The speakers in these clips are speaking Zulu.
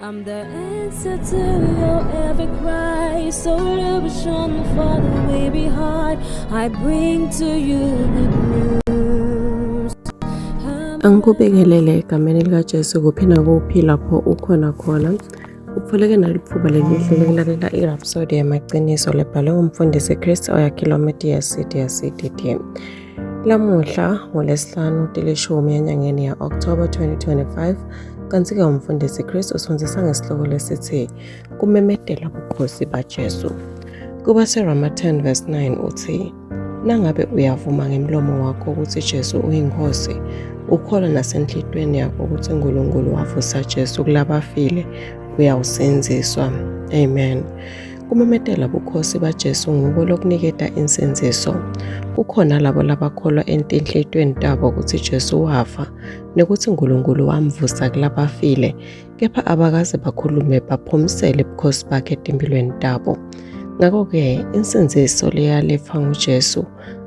I'm the answer to your every cry. So illusion for the way behind. I bring to you good news. Angikubingelele egameni likaJesu kuphi nakuphi lapho ukhona khona. Upholeke nalithuba lelihle lokulalela i-Rhapsody yamaqiniso lebhalwe ngumfundisi Chris Oyakhilome DSC. Lamuhla ngolesihlanu tilishumi enyangeni ya October 2025 kanti-ke umfundisi Chris usifundisa ngesihloko lesithi kumemedela bukhosi baJesu. Kuba seRoma 10 verse 9 uthi, nangabe uyavuma ngemlomo wakho ukuthi Jesu uyinkosi, ukholwa nasenhlitweni yakho ukuthi uNkulunkulu wavusa Jesu kulabafile, uyawusenziswa. Amen. Kumemedela bukhosi baJesu ngubo lokuniketa insinziso. Kukhona labo labakholwa enhlitweni tabo ukuthi Jesu wafa nokuthi uNkulunkulu wamvusa kulabafile, kepha abakaze bakhulume baphumisele ubukhosi bakhe empilweni tabo. Ngakho-ke insinziso leyalefa nguJesu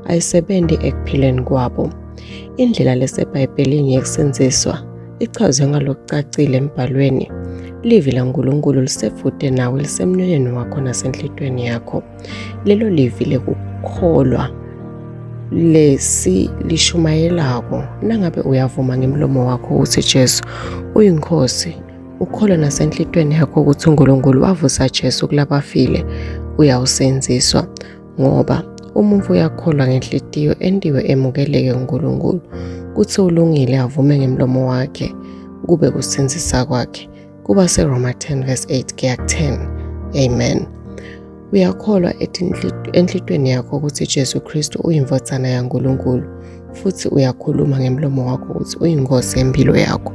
ayisebenzi ekuphileni kwabo. Indlela lesebhayibhelini yekusindiswa ichazwe ngalokucacile embhalweni. Livi laNkulunkulu lisefude nawe lisemlonyeni wakho nasenhlitweni yakho. Lelo livi lekukholwa lishumayelako. Nangabe uyavuma ngemlomo wakho ukuthi Jesu uyinkosi, ukholwa nasenhlitweni yakho ukuthi uNkulunkulu wavusa Jesu kulabafile, uyawusenziswa. Ngoba umuntu uyakholwa ngenhliziyo endiwe emukeleke uNkulunkulu, kuthi ulungile avume ngemlomo wakhe kube kusenzisa kwakhe. Kuba seRoma 10 verse 8 kuya 10. Amen. Uyakholwa enhlitweni yakho ukuthi Jesu Kristu uyimvodzana yaNkulunkulu, futhi uyakhuluma ngemlomo wakho ukuthi uyinkosi yempilo yakho.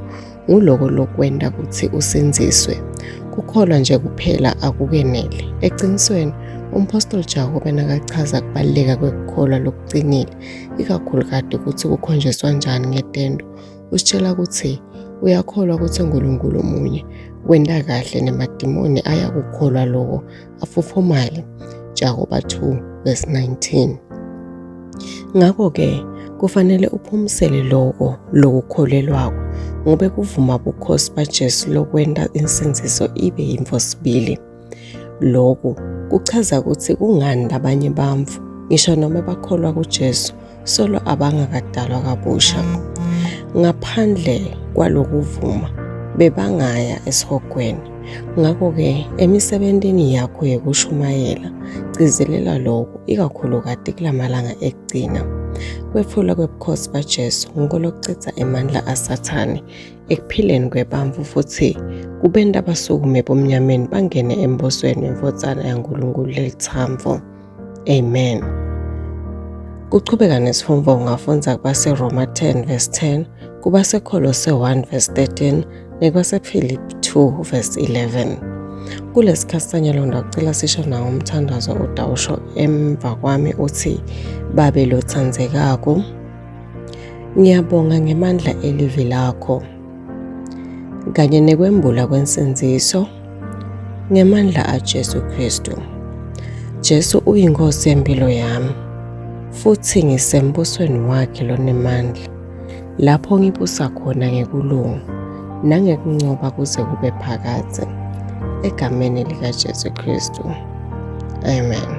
Nguloko lokwenda ukuthi usenziswe. Kukholwa nje kuphela akukenele. Eqinisweni umpostoli Jakobe benakachaza kubaluleka kwekukholwa lokucinile, ikakhulukazi ukuthi kukhonjiswa njani ngetendo. Usitshela ukuthi uyakholwa ukuthi uNkulunkulu munye, wenda kahle nemadimoni ayakukholwa lokho afufumale. Jakobe 2 verse 19. Ngakho-ke kufanele uphumisele lokho lokukholelwako, ngobe kuvuma bukhosi baJesu lokwenda insinziso ibe yimvosibili. Lokhu kuchaza ukuthi kungani labanye bamvu ngisho noma bakholwa kuJesu solo abangakadalwa kabusha. Ngaphandle kwalokuvuma bebangaya esihogweni. Ngakho-ke emisebentini yakho yekushumayela cizelela lokho, ikakhulukazi kulamalanga ekugcina. Kwephulwa kwebukhosi baJesu ngokolokucitha emandla asathane ekuphileni kwebamvu, futhi kubenda abasukume bomnyameni bangene embosweni wemvodzana yaNkulunkulu lelithambo. Amen. Kuchubeka nesifungo ungafunza kuba seRoma 10 verse 10, kuba seKolose 1 verse 13, nekuba sePhilippi 2 verse 11. Kulesikhathi sanyalo ndacela sisho nawo umthandazo odawusho emva kwami uthi, babe lothandzekako, ngiyabonga ngemandla elivi lakho kanye nekwembula kwensinziso ngemandla aJesu Kristu. Jesu uyinkosi yempilo yami, futhi ngisembusweni wakhe lonemandla, lapho ngibusa khona ngekulunga nangekuncoba kuze kube phakade, egameni likaJesu Kristu. Amen.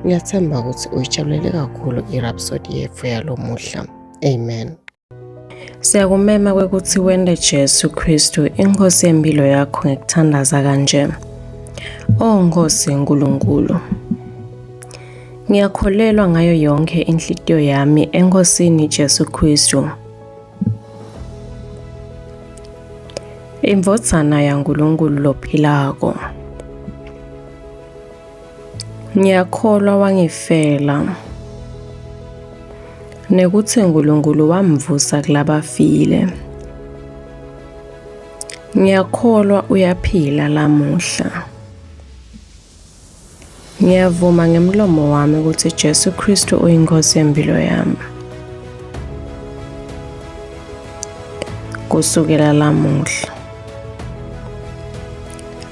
Ngiyathemba ukuthi uyijabulele kakhulu i-Rhapsody yethu yalomuhla. Amen. Siyakumema kwekuthi wende Jesu Kristu inkosi yempilo yakho ngekuthandaza kanje. Nkosi eNkulunkulu, ngiyakholelwa ngayo yonke inhliziyo yami enkosini Jesu Kristu, imvodzana yaNkulunkulu lophilako. Ngiyakholwa wangifela nekuthi uNkulunkulu wamvusa kulabafile. Ngiyakholwa uyaphila lamuhla. Ngiyavuma ngemlomo wami ukuthi Jesu Kristu uyinkosi yempilo yami. Kusukela lamuhla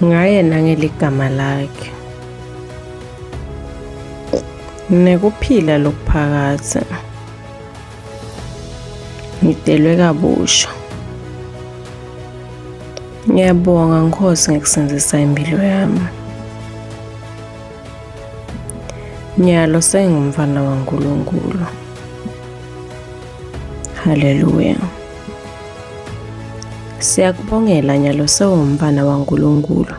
ngayena ngeligama lakhe, nekuphila lokuphakade ngidelwe kabusha Ngiyabonga Nkosi ngekusindisa impilo yami. Nyalo sengumfana waNkulunkulu. Haleluya. Siyakubongela Nyalo sewumfana waNkulunkulu.